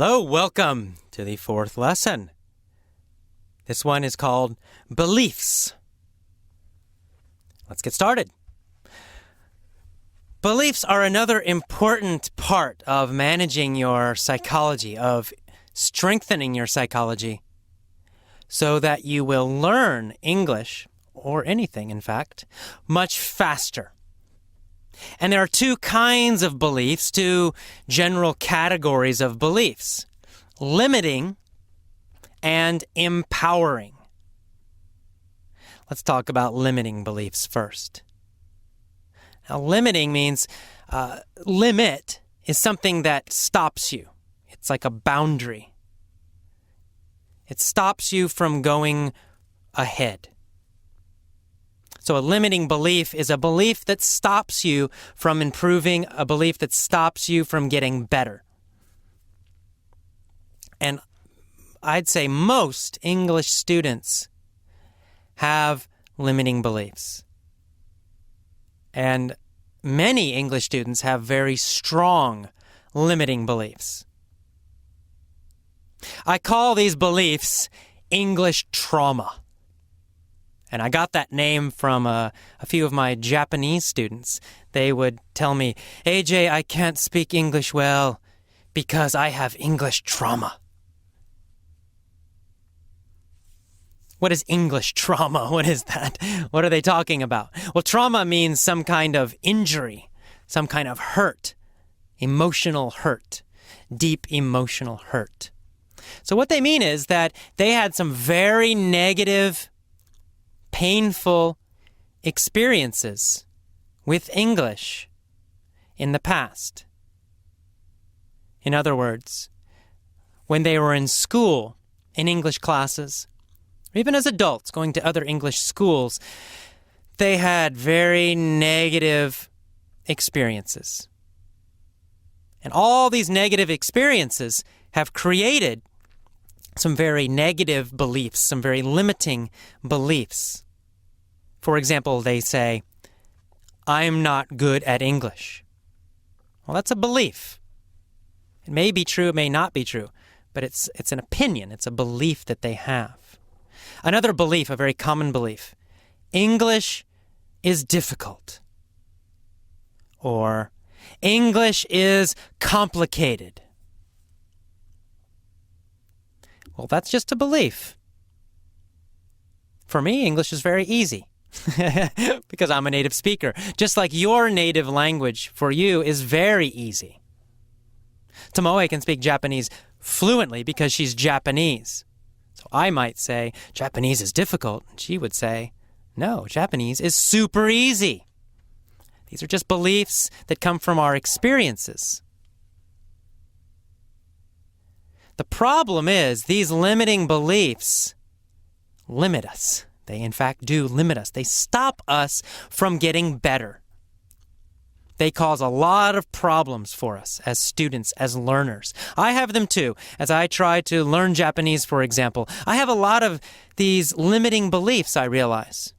Hello, welcome to the fourth lesson. This one is called Beliefs. Let's get started. Beliefs are another important part of managing your psychology, of strengthening your psychology, so that you will learn English, or anything in fact, much faster. And there are two kinds of beliefs, two general categories of beliefs: limiting and empowering. Let's talk about limiting beliefs first. Now, limiting means limit is something that stops you. It's like a boundary. It stops you from going ahead. So a limiting belief is a belief that stops you from improving, a belief that stops you from getting better. And I'd say most English students have limiting beliefs. And many English students have very strong limiting beliefs. I call these beliefs English trauma. And I got that name from a few of my Japanese students. They would tell me, AJ, I can't speak English well because I have English trauma. What is English trauma? What is that? What are they talking about? Well, trauma means some kind of injury, some kind of hurt, emotional hurt, deep emotional hurt. So what they mean is that they had some very negative, painful experiences with English in the past. In other words, when they were in school, in English classes, or even as adults going to other English schools, they had very negative experiences. And all these negative experiences have created some very negative beliefs, some very limiting beliefs. For example, they say, I'm not good at English. Well, that's a belief. It may be true, it may not be true, but it's an opinion, it's a belief that they have. Another belief, a very common belief, English is difficult. Or English is complicated. Well, that's just a belief. For me, English is very easy because I'm a native speaker. Just like your native language for you is very easy. Tomoe can speak Japanese fluently because she's Japanese. So I might say, Japanese is difficult. And she would say, no, Japanese is super easy. These are just beliefs that come from our experiences. The problem is these limiting beliefs limit us. They, in fact, do limit us. They stop us from getting better. They cause a lot of problems for us as students, as learners. I have them too. As I try to learn Japanese, for example, I have a lot of these limiting beliefs, I realize.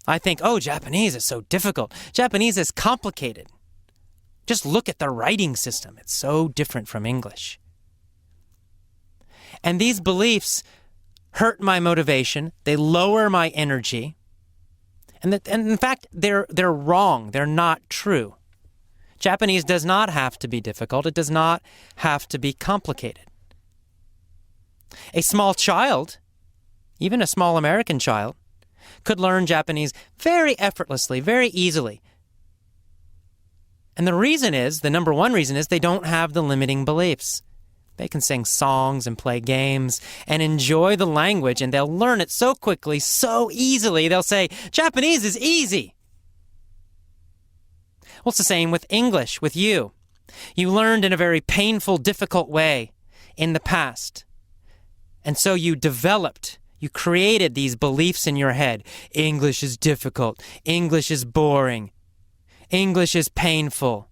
I think, oh, Japanese is so difficult. Japanese is complicated. Just look at the writing system. It's so different from English. And these beliefs hurt my motivation. They lower my energy. And in fact, they're wrong. They're not true. Japanese does not have to be difficult. It does not have to be complicated. A small child, even a small American child, could learn Japanese very effortlessly, very easily. And the number one reason is they don't have the limiting beliefs. They can sing songs and play games and enjoy the language, and they'll learn it so quickly, so easily. They'll say, Japanese is easy. Well, it's the same with English, with you. You learned in a very painful, difficult way in the past. And so you created these beliefs in your head. English is difficult. English is boring. English is painful.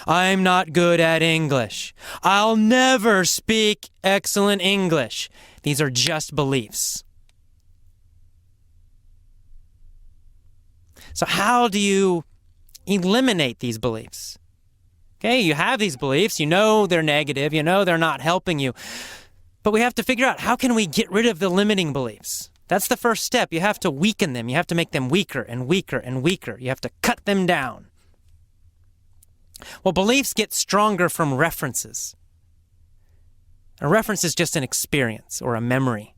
I'm not good at English. I'll never speak excellent English. These are just beliefs. So how do you eliminate these beliefs? Okay, you have these beliefs, you know they're negative, you know they're not helping you. But we have to figure out, how can we get rid of the limiting beliefs? That's the first step. You have to weaken them. You have to make them weaker and weaker and weaker. You have to cut them down. Well, beliefs get stronger from references. A reference is just an experience or a memory.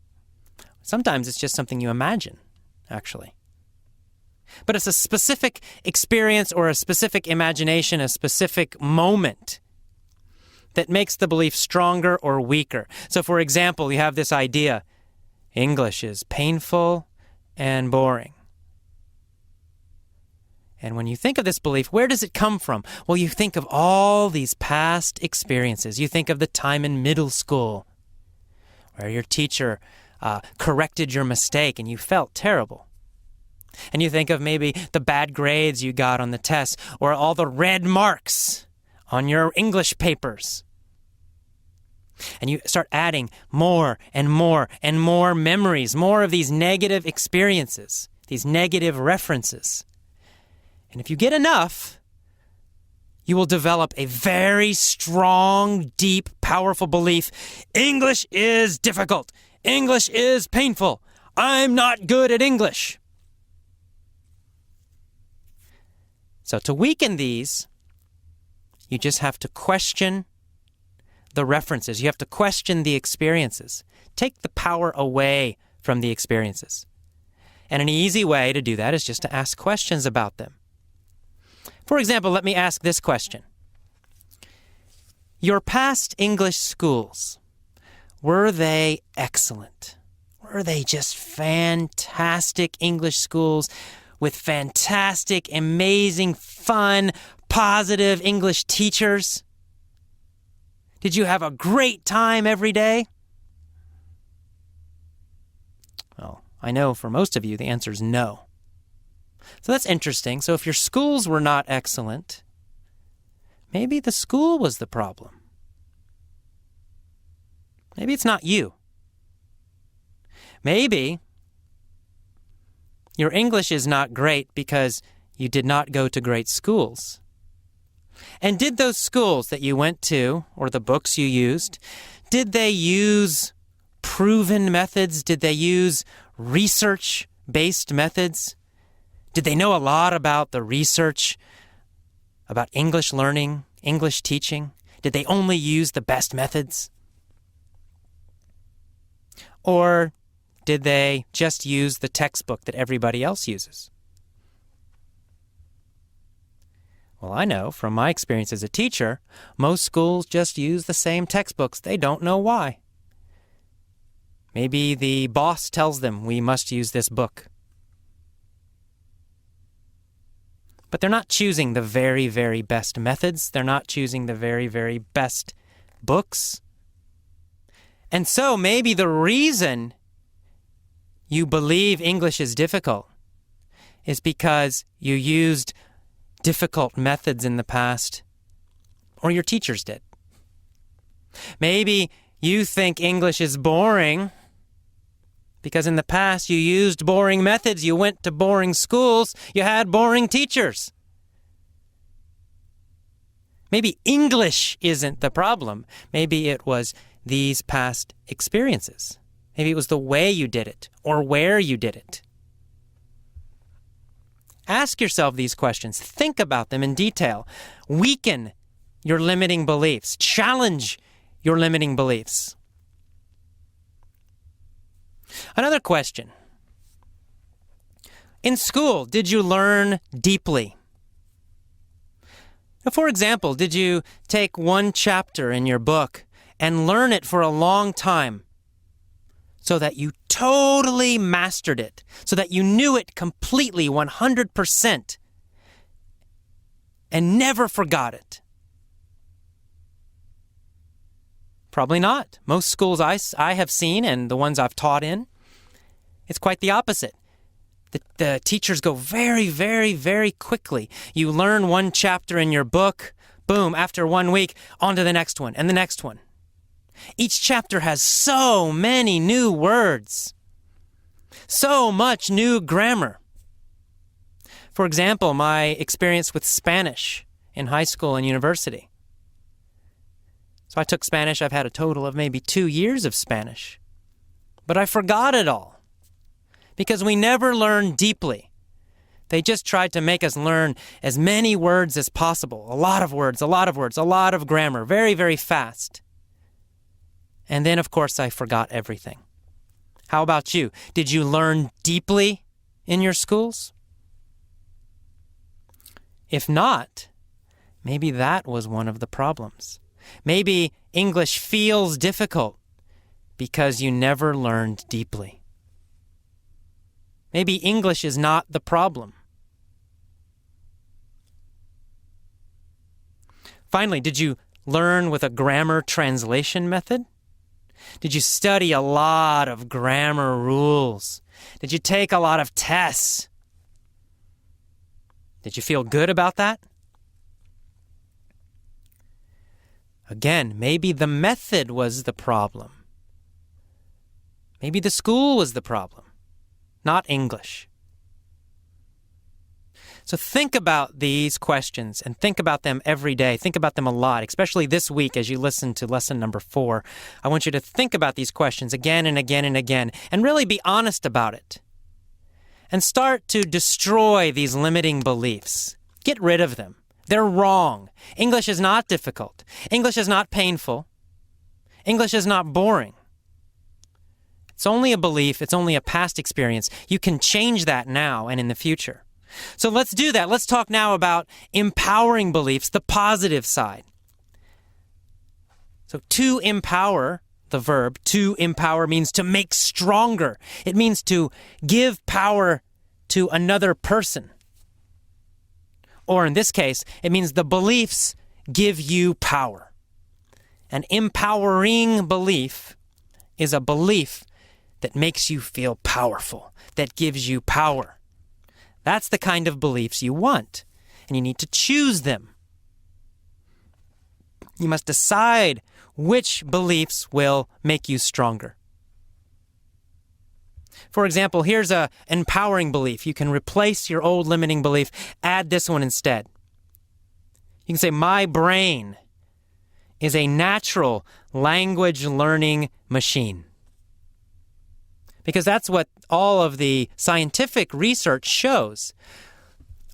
Sometimes it's just something you imagine, actually. But it's a specific experience or a specific imagination, a specific moment that makes the belief stronger or weaker. So, for example, you have this idea, English is painful and boring. And when you think of this belief, where does it come from? Well, you think of all these past experiences. You think of the time in middle school where your teacher corrected your mistake and you felt terrible. And you think of maybe the bad grades you got on the test or all the red marks on your English papers. And you start adding more and more and more memories, more of these negative experiences, these negative references. And if you get enough, you will develop a very strong, deep, powerful belief. English is difficult. English is painful. I'm not good at English. So to weaken these, you just have to question the references. You have to question the experiences. Take the power away from the experiences. And an easy way to do that is just to ask questions about them. For example, let me ask this question. Your past English schools, were they excellent? Were they just fantastic English schools with fantastic, amazing, fun, positive English teachers? Did you have a great time every day? Well, I know for most of you the answer is no. So that's interesting. So if your schools were not excellent, maybe the school was the problem. Maybe it's not you. Maybe your English is not great because you did not go to great schools. And did those schools that you went to, or the books you used, did they use proven methods? Did they use research-based methods? Did they know a lot about the research, about English learning, English teaching? Did they only use the best methods? Or did they just use the textbook that everybody else uses? Well, I know from my experience as a teacher, most schools just use the same textbooks. They don't know why. Maybe the boss tells them we must use this book. But they're not choosing the very, very best methods. They're not choosing the very, very best books. And so maybe the reason you believe English is difficult is because you used difficult methods in the past, or your teachers did. Maybe you think English is boring because in the past you used boring methods, you went to boring schools, you had boring teachers. Maybe English isn't the problem. Maybe it was these past experiences. Maybe it was the way you did it or where you did it. Ask yourself these questions. Think about them in detail. Weaken your limiting beliefs. Challenge your limiting beliefs. Another question. In school, did you learn deeply? For example, did you take one chapter in your book and learn it for a long time so that you totally mastered it, so that you knew it completely 100% and never forgot it? Probably not. Most schools I have seen and the ones I've taught in, it's quite the opposite. The teachers go very, very, very quickly. You learn one chapter in your book, boom, after 1 week, on to the next one and the next one. Each chapter has so many new words, so much new grammar. For example, my experience with Spanish in high school and university. So I took Spanish. I've had a total of maybe 2 years of Spanish. But I forgot it all because we never learned deeply. They just tried to make us learn as many words as possible. A lot of words, a lot of words, a lot of grammar, very, very fast. And then, of course, I forgot everything. How about you? Did you learn deeply in your schools? If not, maybe that was one of the problems. Maybe English feels difficult because you never learned deeply. Maybe English is not the problem. Finally, did you learn with a grammar translation method? Did you study a lot of grammar rules? Did you take a lot of tests? Did you feel good about that? Again, maybe the method was the problem. Maybe the school was the problem, not English. So think about these questions and think about them every day. Think about them a lot, especially this week as you listen to lesson number 4. I want you to think about these questions again and again and again and really be honest about it. And start to destroy these limiting beliefs. Get rid of them. They're wrong. English is not difficult. English is not painful. English is not boring. It's only a belief. It's only a past experience. You can change that now and in the future. So let's do that. Let's talk now about empowering beliefs, the positive side. So to empower, the verb, to empower means to make stronger. It means to give power to another person. Or in this case, it means the beliefs give you power. An empowering belief is a belief that makes you feel powerful, that gives you power. That's the kind of beliefs you want, and you need to choose them. You must decide which beliefs will make you stronger. For example, here's an empowering belief. You can replace your old limiting belief, add this one instead. You can say, my brain is a natural language learning machine. Because that's what all of the scientific research shows.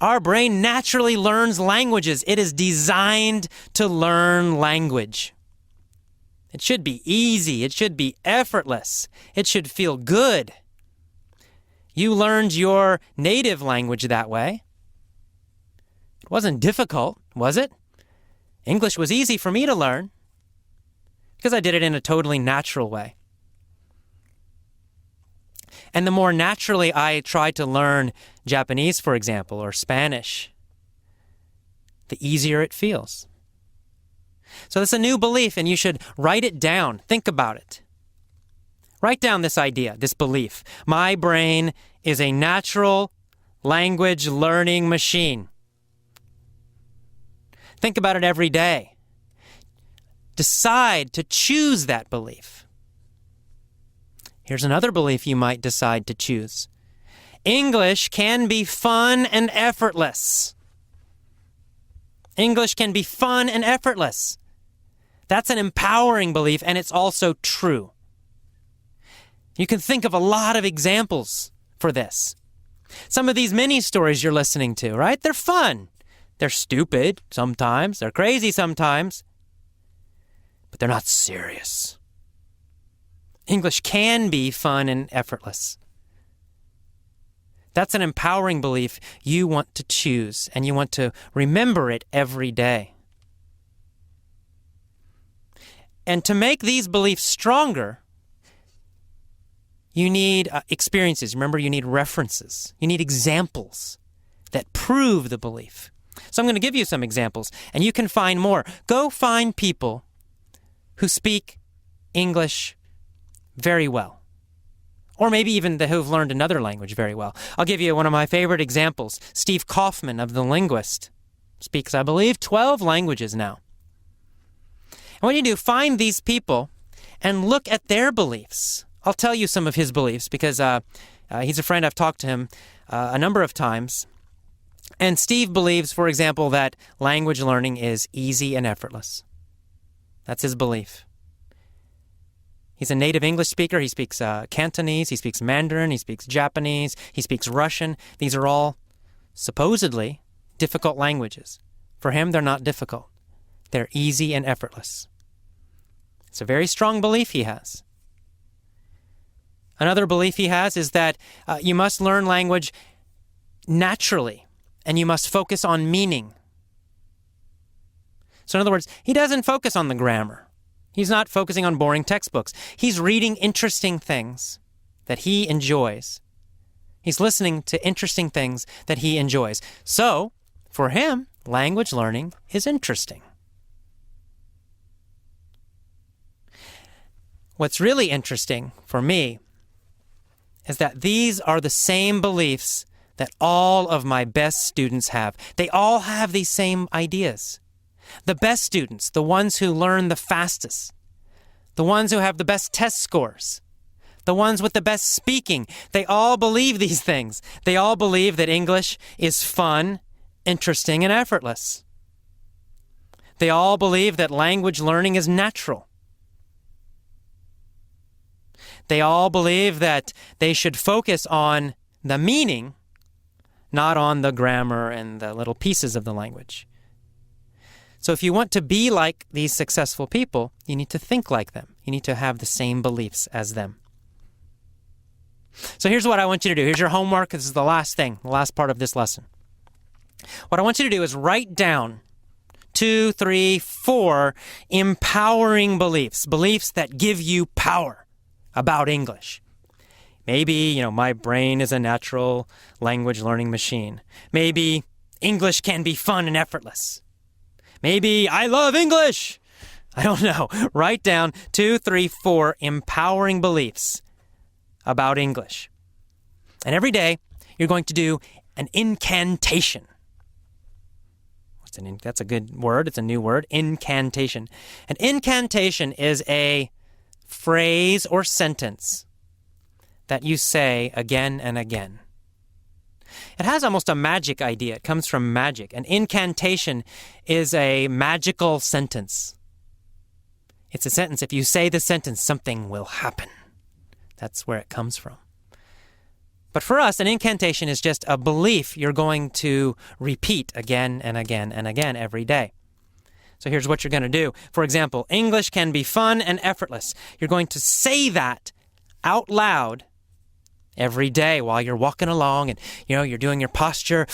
Our brain naturally learns languages. It is designed to learn language. It should be easy. It should be effortless. It should feel good. You learned your native language that way. It wasn't difficult, was it? English was easy for me to learn because I did it in a totally natural way. And the more naturally I try to learn Japanese, for example, or Spanish, the easier it feels. So that's a new belief, and you should write it down. Think about it. Write down this idea, this belief. My brain is a natural language learning machine. Think about it every day. Decide to choose that belief. Here's another belief you might decide to choose. English can be fun and effortless. English can be fun and effortless. That's an empowering belief, and it's also true. You can think of a lot of examples for this. Some of these mini stories you're listening to, right? They're fun. They're stupid sometimes. They're crazy sometimes. But they're not serious. English can be fun and effortless. That's an empowering belief you want to choose, and you want to remember it every day. And to make these beliefs stronger, you need experiences. Remember, you need references. You need examples that prove the belief. So I'm going to give you some examples, and you can find more. Go find people who speak English very well, or maybe even who've learned another language very well. I'll give you one of my favorite examples. Steve Kaufman of The Linguist speaks, I believe, 12 languages now. And what you do, find these people and look at their beliefs. I'll tell you some of his beliefs because he's a friend. I've talked to him a number of times. And Steve believes, for example, that language learning is easy and effortless. That's his belief. He's a native English speaker. He speaks Cantonese. He speaks Mandarin. He speaks Japanese. He speaks Russian. These are all supposedly difficult languages. For him, they're not difficult. They're easy and effortless. It's a very strong belief he has. Another belief he has is that you must learn language naturally, and you must focus on meaning. So in other words, he doesn't focus on the grammar. He's not focusing on boring textbooks. He's reading interesting things that he enjoys. He's listening to interesting things that he enjoys. So, for him, language learning is interesting. What's really interesting for me is that these are the same beliefs that all of my best students have. They all have these same ideas. The best students, the ones who learn the fastest, the ones who have the best test scores, the ones with the best speaking, they all believe these things. They all believe that English is fun, interesting, and effortless. They all believe that language learning is natural. They all believe that they should focus on the meaning, not on the grammar and the little pieces of the language. So if you want to be like these successful people, you need to think like them. You need to have the same beliefs as them. So here's what I want you to do. Here's your homework. This is the last thing, the last part of this lesson. What I want you to do is write down 2, 3, 4 empowering beliefs, beliefs that give you power about English. Maybe, my brain is a natural language learning machine. Maybe English can be fun and effortless. Maybe I love English. I don't know. Write down 2, 3, 4 empowering beliefs about English. And every day, you're going to do an incantation. That's a good word. It's a new word. Incantation. An incantation is a phrase or sentence that you say again and again. It has almost a magic idea. It comes from magic. An incantation is a magical sentence. It's a sentence. If you say the sentence, something will happen. That's where it comes from. But for us, an incantation is just a belief you're going to repeat again and again and again every day. So here's what you're going to do. For example, English can be fun and effortless. You're going to say that out loud every day while you're walking along and, you're doing your posture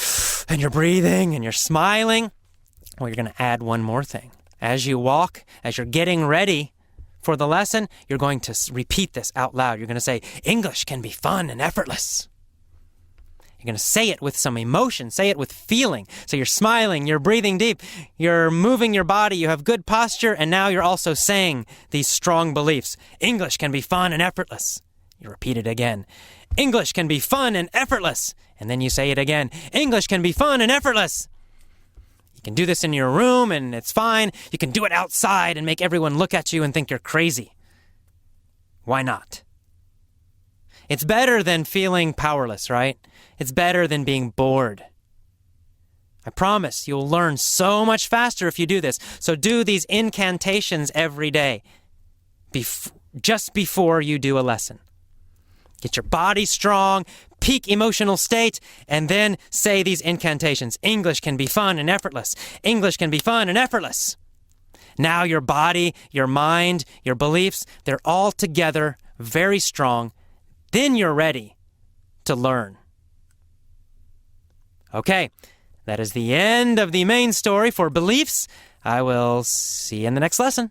and you're breathing and you're smiling. Well, you're going to add one more thing. As you walk, as you're getting ready for the lesson, you're going to repeat this out loud. You're going to say, English can be fun and effortless. You're going to say it with some emotion, say it with feeling. So you're smiling, you're breathing deep, you're moving your body, you have good posture, and now you're also saying these strong beliefs. English can be fun and effortless. You repeat it again. English can be fun and effortless. And then you say it again. English can be fun and effortless. You can do this in your room and it's fine. You can do it outside and make everyone look at you and think you're crazy. Why not? It's better than feeling powerless, right? It's better than being bored. I promise you'll learn so much faster if you do this. So do these incantations every day, just before you do a lesson. Get your body strong, peak emotional state, and then say these incantations. English can be fun and effortless. English can be fun and effortless. Now your body, your mind, your beliefs, they're all together, very strong. Then you're ready to learn. Okay, that is the end of the main story for beliefs. I will see you in the next lesson.